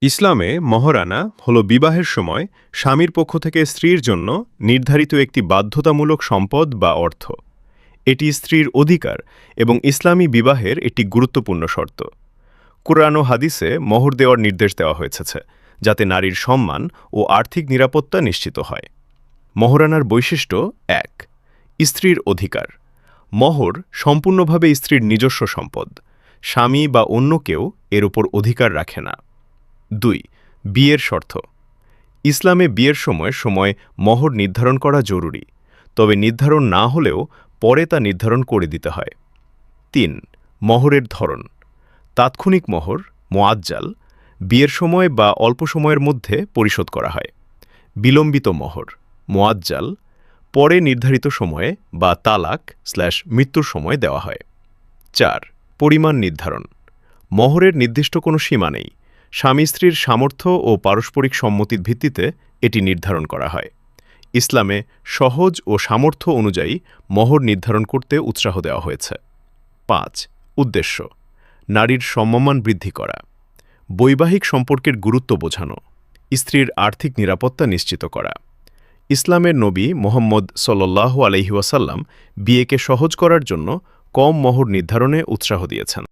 ইসলামে মহরানা হল বিবাহের সময় স্বামীর পক্ষ থেকে স্ত্রীর জন্য নির্ধারিত একটি বাধ্যতামূলক সম্পদ বা অর্থ। এটি স্ত্রীর অধিকার এবং ইসলামী বিবাহের একটি গুরুত্বপূর্ণ শর্ত। কুরআন ও হাদিসে মোহর দেওয়ার নির্দেশ দেওয়া হয়েছে, যাতে নারীর সম্মান ও আর্থিক নিরাপত্তা নিশ্চিত হয়। মহরানার বৈশিষ্ট্য ১. স্ত্রীর অধিকার। মোহর সম্পূর্ণভাবে স্ত্রীর নিজস্ব সম্পদ। স্বামী বা অন্য কেউ এর উপর অধিকার রাখে না। ২. বিয়ের শর্ত। ইসলামে বিয়ের সময় মোহর নির্ধারণ করা জরুরি, তবে নির্ধারণ না হলেও পরে তা নির্ধারণ করে দিতে হয়। ৩. মোহরের ধরন। তাৎক্ষণিক মোহর মুআজ্জাল, বিয়ের সময় বা অল্প সময়ের মধ্যে পরিশোধ করা হয়। বিলম্বিত মোহর মুআজ্জাল, পরে নির্ধারিত সময়ে বা তালাক/মৃত্যুর সময় দেওয়া হয়। ৪. পরিমাণ নির্ধারণ। মোহরের নির্দিষ্ট কোনো সীমা নেই। স্বামী স্ত্রীর সামর্থ্য ও পারস্পরিক সম্মতির ভিত্তিতে এটি নির্ধারণ করা হয়। ইসলামে সহজ ও সামর্থ্য অনুযায়ী মোহর নির্ধারণ করতে উৎসাহ দেওয়া হয়েছে। ৫. উদ্দেশ্য। নারীর সম্মান বৃদ্ধি করা। বৈবাহিক সম্পর্কের গুরুত্ব বোঝানো। স্ত্রীর আর্থিক নিরাপত্তা নিশ্চিত করা। ইসলামের নবী মুহাম্মদ সাল্লাল্লাহু আলাইহি ওয়াসাল্লাম বিয়েকে সহজ করার জন্য কম মোহর নির্ধারণে উৎসাহ দিয়েছেন।